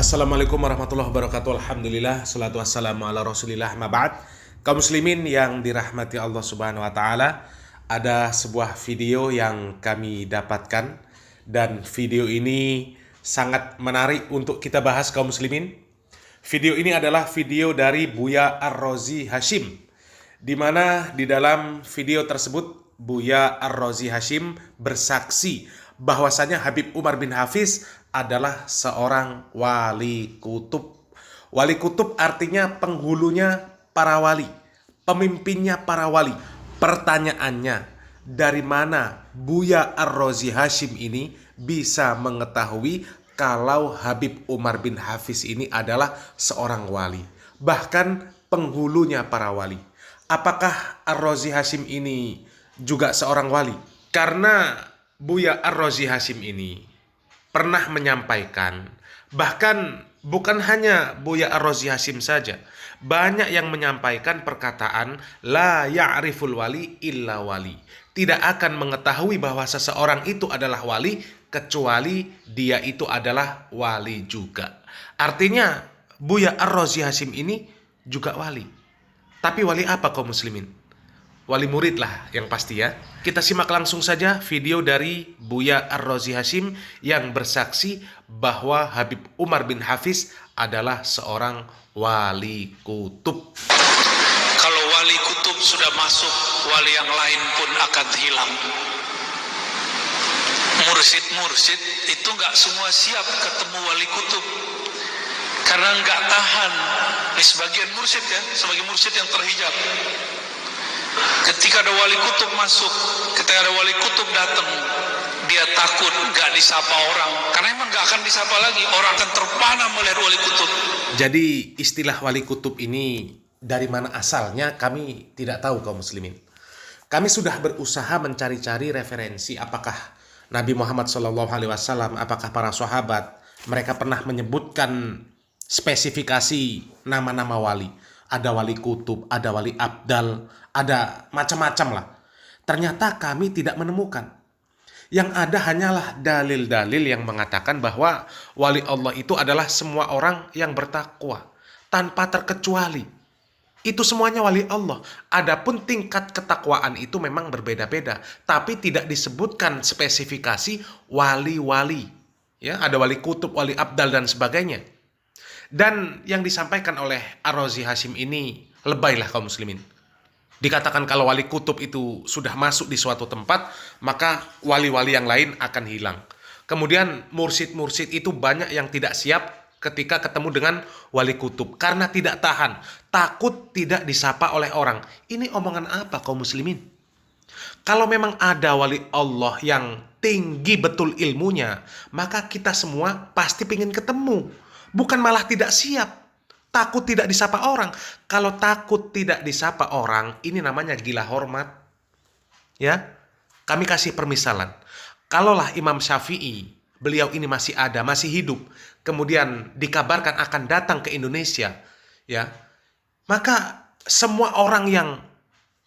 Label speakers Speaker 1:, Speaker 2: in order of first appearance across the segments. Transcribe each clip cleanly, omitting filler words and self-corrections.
Speaker 1: Assalamualaikum warahmatullahi wabarakatuh. Alhamdulillah, salatu wassalamu ala rasulillah, ma'ba'd. Kaum muslimin yang dirahmati Allah subhanahu wa ta'ala, ada sebuah video yang kami dapatkan, dan video ini sangat menarik untuk kita bahas kaum muslimin. Video ini adalah video dari Buya Ar-Razi Hashim, di mana di dalam video tersebut Buya Ar-Razi Hashim bersaksi bahwasanya Habib Umar bin Hafiz adalah seorang wali kutub. Wali kutub artinya penghulunya para wali, pemimpinnya para wali. Pertanyaannya, dari mana Buya Ar-Razi Hashim ini bisa mengetahui kalau Habib Umar bin Hafiz ini adalah seorang wali, bahkan penghulunya para wali? Apakah Ar-Razi Hashim ini juga seorang wali? Karena Buya Ar-Razi Hashim ini pernah menyampaikan, bahkan bukan hanya Buya Ar-Razi Hashim saja, banyak yang menyampaikan perkataan la ya'riful wali illa wali. Tidak akan mengetahui bahwa seseorang itu adalah wali kecuali dia itu adalah wali juga. Artinya Buya Ar-Razi Hashim ini juga wali. Tapi wali apa kaum muslimin? Wali murid lah yang pasti ya. Kita simak langsung saja video dari Buya Ar-Razi Hashim yang bersaksi bahwa Habib Umar bin Hafiz adalah seorang wali kutub.
Speaker 2: Kalau wali kutub sudah masuk, wali yang lain pun akan hilang. Mursyid-mursyid itu nggak semua siap ketemu wali kutub, karena nggak tahan. Ini sebagian mursyid ya, sebagai mursyid yang terhijab. Ketika ada wali kutub masuk, ketika ada wali kutub datang, dia takut gak disapa orang, karena emang gak akan disapa lagi. Orang akan terpana melihat wali kutub.
Speaker 1: Jadi istilah wali kutub ini dari mana asalnya kami tidak tahu kaum muslimin. Kami sudah berusaha mencari-cari referensi, apakah Nabi Muhammad SAW, apakah para sahabat, mereka pernah menyebutkan spesifikasi nama-nama wali. Ada wali kutub, ada wali abdal, ada macam-macam lah. Ternyata kami tidak menemukan. Yang ada hanyalah dalil-dalil yang mengatakan bahwa wali Allah itu adalah semua orang yang bertakwa, tanpa terkecuali. Itu semuanya wali Allah. Adapun tingkat ketakwaan itu memang berbeda-beda, tapi tidak disebutkan spesifikasi wali-wali. Ya, ada wali kutub, wali abdal dan sebagainya. Dan yang disampaikan oleh Ar-Razi Hashim ini lebaylah kaum muslimin. Dikatakan kalau wali kutub itu sudah masuk di suatu tempat, maka wali-wali yang lain akan hilang. Kemudian mursyid-mursyid itu banyak yang tidak siap ketika ketemu dengan wali kutub karena tidak tahan, takut tidak disapa oleh orang. Ini omongan apa kaum muslimin? Kalau memang ada wali Allah yang tinggi betul ilmunya, maka kita semua pasti ingin ketemu. Bukan malah tidak siap, takut tidak disapa orang. Kalau takut tidak disapa orang, ini namanya gila hormat. Ya, kami kasih permisalan. Kalaulah Imam Syafi'i, beliau ini masih ada, masih hidup, kemudian dikabarkan akan datang ke Indonesia, ya, maka semua orang yang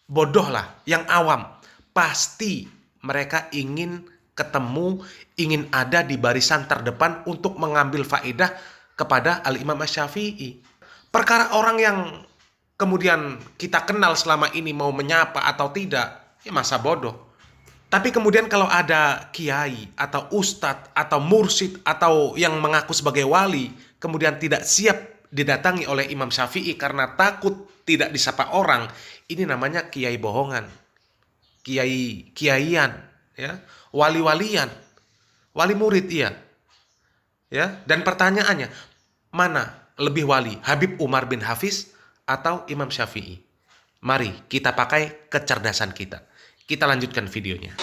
Speaker 1: bodoh lah, yang awam, pasti mereka ingin ketemu, ingin ada di barisan terdepan untuk mengambil faedah kepada Al-Imam Asy-Syafi'i. Perkara orang yang kemudian kita kenal selama ini mau menyapa atau tidak, ya masa bodoh. Tapi kemudian kalau ada kiai atau ustadz atau mursyid atau yang mengaku sebagai wali, kemudian tidak siap didatangi oleh Imam Syafi'i karena takut tidak disapa orang, ini namanya kiai bohongan, kiaian, ya, wali-walian, wali murid iya. Ya, dan pertanyaannya, mana lebih wali, Habib Umar bin Hafiz atau Imam Syafi'i? Mari kita pakai kecerdasan kita. Kita lanjutkan videonya.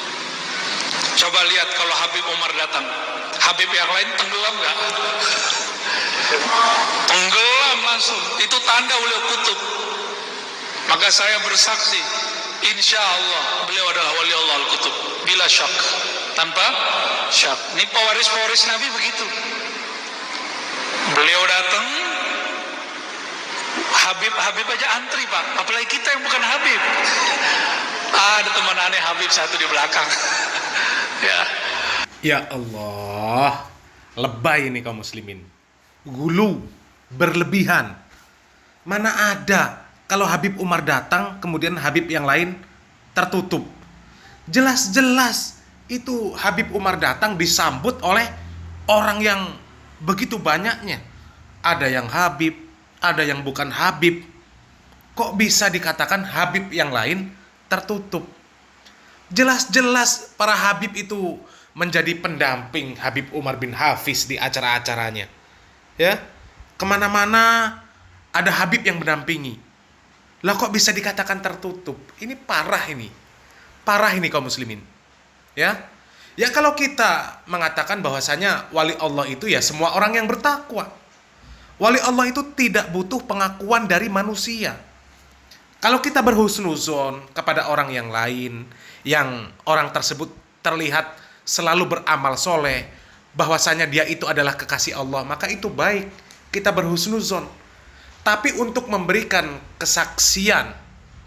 Speaker 2: Coba lihat kalau Habib Umar datang, Habib yang lain tenggelam nggak? Tenggelam langsung. Itu tanda beliau kutub. Maka saya bersaksi, insya Allah beliau adalah wali Allah al-kutub, bila syak, tanpa syak. Ini pewaris-pewaris Nabi begitu. Beliau datang, Habib aja antri pak, apalagi kita yang bukan Habib. Ada teman aneh Habib satu di belakang. Ya.
Speaker 1: Ya Allah, lebay ini kaum muslimin. gulu, berlebihan. Mana ada kalau Habib Umar datang kemudian Habib yang lain tertutup. Jelas-jelas itu Habib Umar datang disambut oleh orang yang begitu banyaknya. Ada yang Habib, ada yang bukan Habib. Kok bisa dikatakan Habib yang lain tertutup? Jelas-jelas para Habib itu menjadi pendamping Habib Umar bin Hafiz di acara-acaranya. Ya, kemana-mana ada Habib yang mendampingi. Lah kok bisa dikatakan tertutup? Ini parah ini. Parah ini kaum muslimin. Ya. Ya kalau kita mengatakan bahwasanya wali Allah itu ya semua orang yang bertakwa. Wali Allah itu tidak butuh pengakuan dari manusia. Kalau kita berhusnuzon kepada orang yang lain, yang orang tersebut terlihat selalu beramal soleh, bahwasanya dia itu adalah kekasih Allah, maka itu baik. Kita berhusnuzon. Tapi untuk memberikan kesaksian,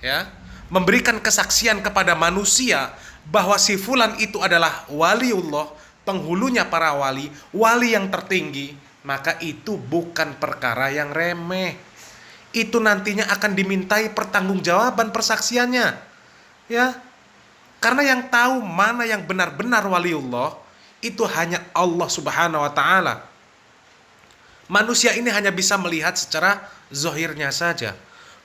Speaker 1: ya, memberikan kesaksian kepada manusia bahwa si fulan itu adalah waliullah, penghulunya para wali, wali yang tertinggi, maka itu bukan perkara yang remeh. Itu nantinya akan dimintai pertanggungjawaban persaksiannya. Ya. Karena yang tahu mana yang benar-benar waliullah itu hanya Allah Subhanahu wa taala. Manusia ini hanya bisa melihat secara zahirnya saja.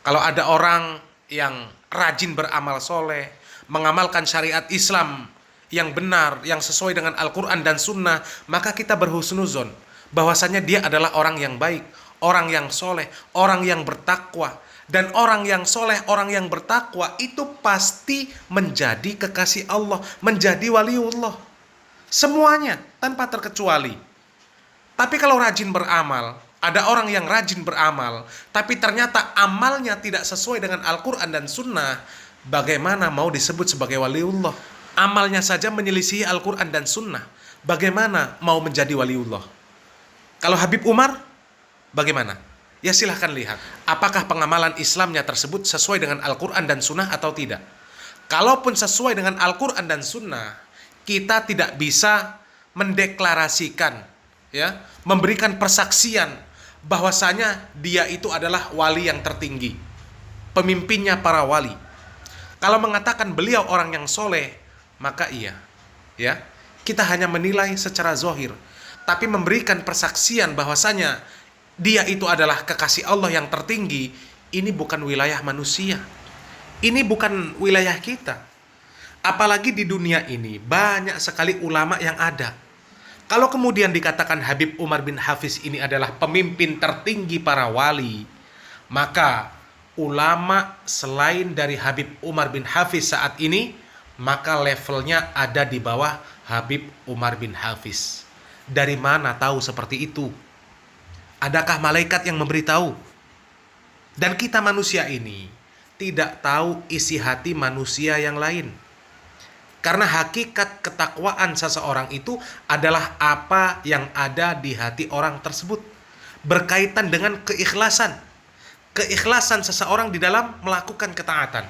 Speaker 1: Kalau ada orang yang rajin beramal soleh, mengamalkan syariat Islam yang benar, yang sesuai dengan Al-Quran dan Sunnah, maka kita berhusnuzon bahwasanya dia adalah orang yang baik, orang yang soleh, orang yang bertakwa. Dan orang yang soleh, orang yang bertakwa itu pasti menjadi kekasih Allah, menjadi waliullah. Semuanya tanpa terkecuali. Tapi kalau rajin beramal, ada orang yang rajin beramal, tapi ternyata amalnya tidak sesuai dengan Al-Quran dan Sunnah, bagaimana mau disebut sebagai waliullah? Amalnya saja menyelisihi Al-Quran dan Sunnah, bagaimana mau menjadi waliullah? Kalau Habib Umar, bagaimana? Ya silahkan lihat, apakah pengamalan Islamnya tersebut sesuai dengan Al-Quran dan Sunnah atau tidak. Kalaupun sesuai dengan Al-Quran dan Sunnah, kita tidak bisa mendeklarasikan, ya, memberikan persaksian bahwasanya dia itu adalah wali yang tertinggi, pemimpinnya para wali. Kalau mengatakan beliau orang yang soleh, maka iya, ya, kita hanya menilai secara zahir, tapi memberikan persaksian bahwasanya dia itu adalah kekasih Allah yang tertinggi, ini bukan wilayah manusia. Ini bukan wilayah kita. Apalagi di dunia ini banyak sekali ulama yang ada. Kalau kemudian dikatakan Habib Umar bin Hafiz ini adalah pemimpin tertinggi para wali, maka ulama selain dari Habib Umar bin Hafiz saat ini, maka levelnya ada di bawah Habib Umar bin Hafiz. Dari mana tahu seperti itu? Adakah malaikat yang memberitahu? Dan kita manusia ini tidak tahu isi hati manusia yang lain. Karena hakikat ketakwaan seseorang itu adalah apa yang ada di hati orang tersebut. Berkaitan dengan keikhlasan. Keikhlasan seseorang di dalam melakukan ketaatan.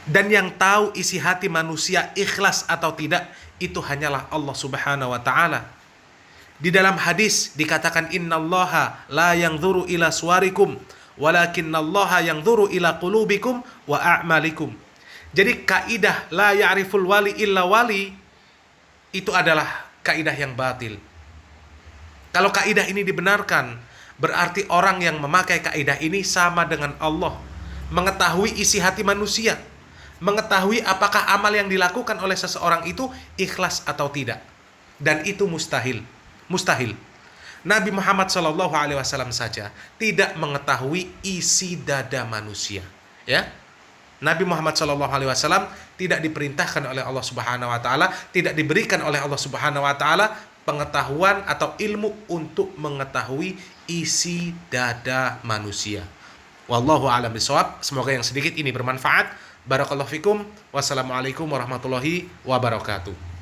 Speaker 1: Dan yang tahu isi hati manusia ikhlas atau tidak, itu hanyalah Allah Subhanahu wa ta'ala. Di dalam hadis dikatakan innallaha la yanzuru ila suwarikum walakinnallaha yanzuru ila qulubikum wa a'malikum. Jadi kaidah la ya'riful wali illa wali itu adalah kaidah yang batil. Kalau kaidah ini dibenarkan, berarti orang yang memakai kaidah ini sama dengan Allah, mengetahui isi hati manusia, mengetahui apakah amal yang dilakukan oleh seseorang itu ikhlas atau tidak. Dan itu mustahil. Mustahil. Nabi Muhammad SAW saja tidak mengetahui isi dada manusia. Ya, Nabi Muhammad SAW tidak diperintahkan oleh Allah Subhanahu Wa Taala, tidak diberikan oleh Allah Subhanahu Wa Taala pengetahuan atau ilmu untuk mengetahui isi dada manusia. Wallahu a'lam bishawab. Semoga yang sedikit ini bermanfaat. Barakallahu fikum. Wassalamualaikum warahmatullahi wabarakatuh.